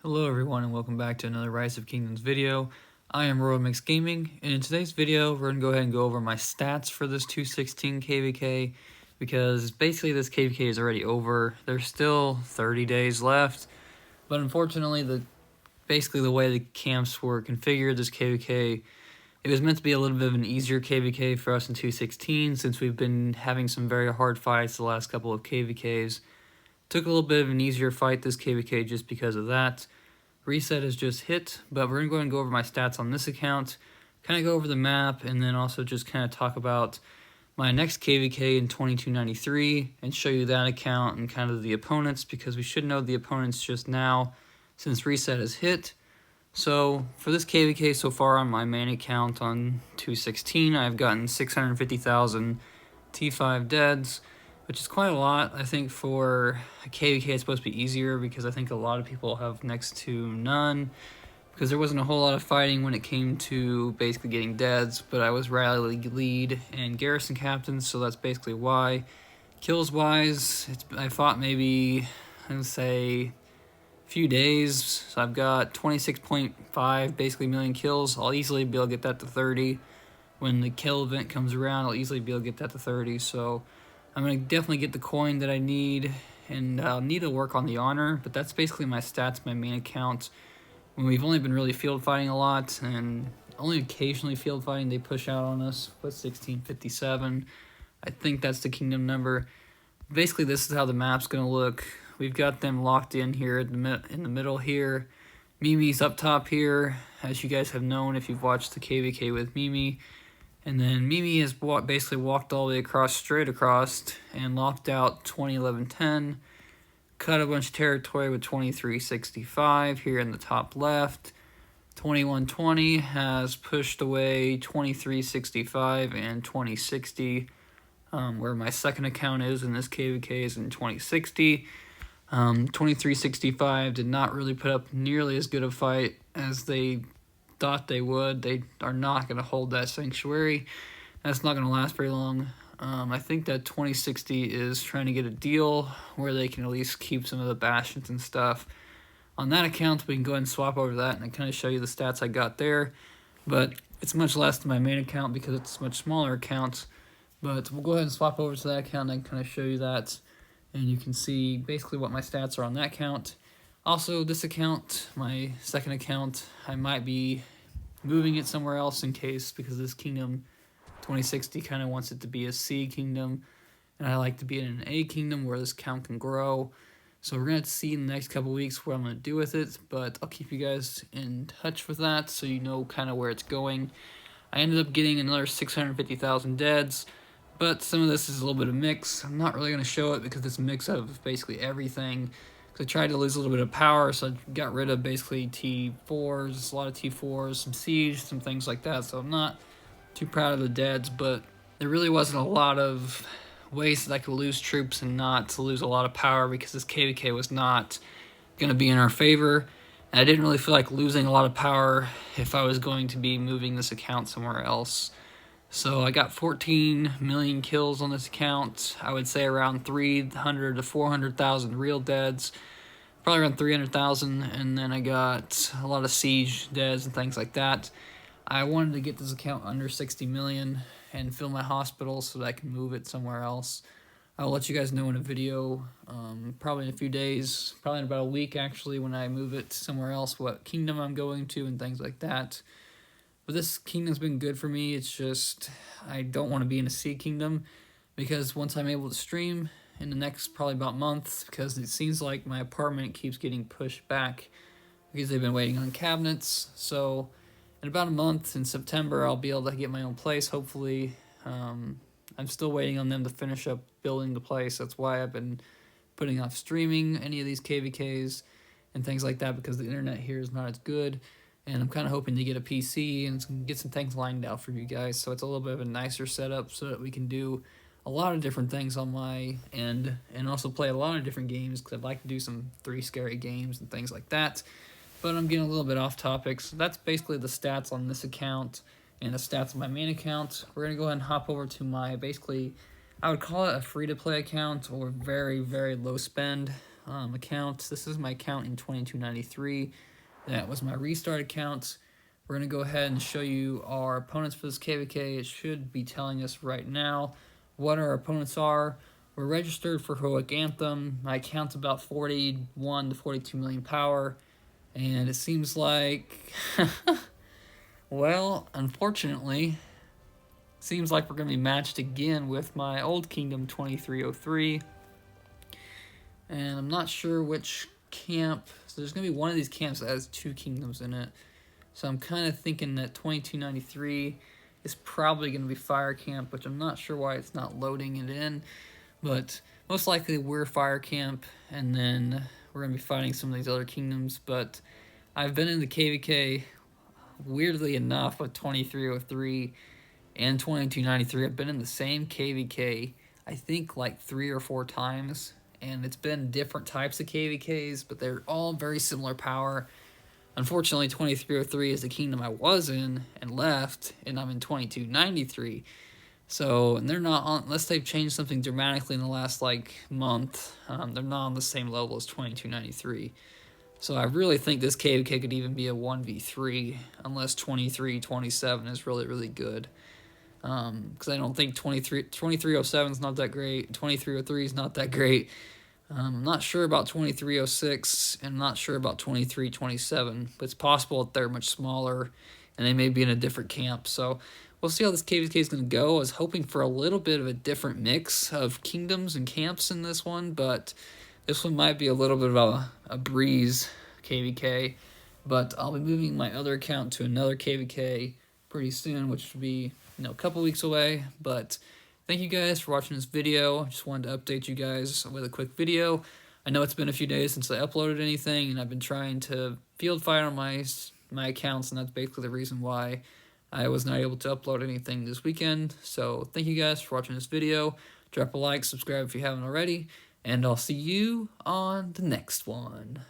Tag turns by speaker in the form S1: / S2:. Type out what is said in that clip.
S1: Hello everyone and welcome back to another Rise of Kingdoms video. I am RoyalMixGaming, and in today's video we're going to go ahead and go over my stats for this 216 KVK, because basically this KVK is already over. There's still 30 days left, but unfortunately basically the way the camps were configured, this KVK, it was meant to be a little bit of an easier KVK for us in 216 since we've been having some very hard fights the last couple of KVKs. Took a little bit of an easier fight this KVK just because of that. Reset has just hit, but we're going to go ahead and go over my stats on this account, kind of go over the map, and then also just kind of talk about my next KVK in 2293 and show you that account and kind of the opponents, because we should know the opponents just now since reset has hit. So for this KVK so far on my main account on 216, I've gotten 650,000 T5 deads, which is quite a lot. I think for a KVK it's supposed to be easier because I think a lot of people have next to none, because there wasn't a whole lot of fighting when it came to basically getting deads, but I was rally lead and garrison captain, so that's basically why. Kills wise, I fought maybe, I would say, a few days, so I've got 26.5 basically million kills. I'll easily be able to get that to 30. When the kill event comes around, I'll easily be able to get that to 30, so I'm going to definitely get the coin that I need, and I'll need to work on the honor, but that's basically my stats, my main account. When we've only been really field fighting a lot, and only occasionally field fighting, they push out on us with 1657. I think that's the kingdom number. Basically, this is how the map's going to look. We've got them locked in here in the middle here. Mimi's up top here, as you guys have known if you've watched the KVK with Mimi. And then Mimi has basically walked all the way across, straight across, and locked out 2011-10. Cut a bunch of territory with 2365 here in the top left. 2120 has pushed away 2365 and 2060, where my second account is, and this KVK is in 2060. 2365 did not really put up nearly as good a fight as they thought they would. They are not going to hold that sanctuary. That's not going to last very long. I think that 2060 is trying to get a deal where they can at least keep some of the bastions and stuff. On that account, we can go ahead and swap over that and kind of show you the stats I got there. But it's much less than my main account because it's a much smaller account. But we'll go ahead and swap over to that account and kind of show you that. And you can see basically what my stats are on that account. Also, this account, my second account, I might be moving it somewhere else in case, because this kingdom 2060 kind of wants it to be a C kingdom, and I like to be in an A kingdom where this count can grow. So we're going to see in the next couple weeks what I'm going to do with it, but I'll keep you guys in touch with that so you know kind of where it's going. I ended up getting another 650,000 deads, but some of this is a little bit of mix. I'm not really going to show it because it's a mix of basically everything. I tried to lose a little bit of power, so I got rid of basically T4s, a lot of T4s, some siege, some things like that, so I'm not too proud of the deads, but there really wasn't a lot of ways that I could lose troops and not to lose a lot of power, because this KVK was not going to be in our favor, and I didn't really feel like losing a lot of power if I was going to be moving this account somewhere else. So I got 14 million kills on this account. I would say around 300 to 400,000 real deads, probably around 300,000, and then I got a lot of siege deads and things like that. I wanted to get this account under 60 million and fill my hospital so that I can move it somewhere else. I'll let you guys know in a video, probably in a few days, probably in about a week actually, when I move it somewhere else, what kingdom I'm going to and things like that. But this kingdom's been good for me. It's just I don't want to be in a C kingdom, because once I'm able to stream in the next probably about month, because it seems like my apartment keeps getting pushed back because they've been waiting on cabinets. So in about a month, in September, I'll be able to get my own place, hopefully. I'm still waiting on them to finish up building the place. That's why I've been putting off streaming any of these KVKs and things like that, because the internet here is not as good. And I'm kind of hoping to get a PC and get some things lined out for you guys, so it's a little bit of a nicer setup so that we can do a lot of different things on my end and also play a lot of different games, because I'd like to do some 3 scary games and things like that. But I'm getting a little bit off topic, so that's basically the stats on this account and the stats on my main account. We're going to go ahead and hop over to my, basically, I would call it a free-to-play account or very, very low spend. account. This is my account in 2293. That was my restart account. We're going to go ahead and show you our opponents for this KVK. It should be telling us right now what our opponents are. We're registered for Heroic Anthem. My account's about 41 to 42 million power. And it seems like, well, unfortunately, seems like we're going to be matched again with my old Kingdom 2303. And I'm not sure which camp. So there's going to be one of these camps that has 2 kingdoms in it. So I'm kind of thinking that 2293 is probably going to be Fire Camp, which I'm not sure why it's not loading it in. But most likely we're Fire Camp, and then we're going to be fighting some of these other kingdoms. But I've been in the KVK, weirdly enough, with 2303 and 2293. I've been in the same KVK, I think, like 3 or 4 times. And it's been different types of KVKs, but they're all very similar power. Unfortunately, 2303 is the kingdom I was in and left, and I'm in 2293. So, and they're not on, unless they've changed something dramatically in the last, like, month, they're not on the same level as 2293. So I really think this KVK could even be a 1v3, unless 2327 is really, really good. Because I don't think 2307 is not that great, 2303 is not that great. I'm not sure about 2306, and I'm not sure about 2327, but it's possible that they're much smaller, and they may be in a different camp. So we'll see how this KVK is going to go. I was hoping for a little bit of a different mix of kingdoms and camps in this one, but this one might be a little bit of a breeze KVK. But I'll be moving my other account to another KVK pretty soon, which will be a couple weeks away. But thank you guys for watching this video. I just wanted to update you guys with a quick video. I know it's been a few days since I uploaded anything, and I've been trying to field fight on my accounts, and that's basically the reason why I was not able to upload anything this weekend. So thank you guys for watching this video. Drop a like, subscribe if you haven't already, and I'll see you on the next one.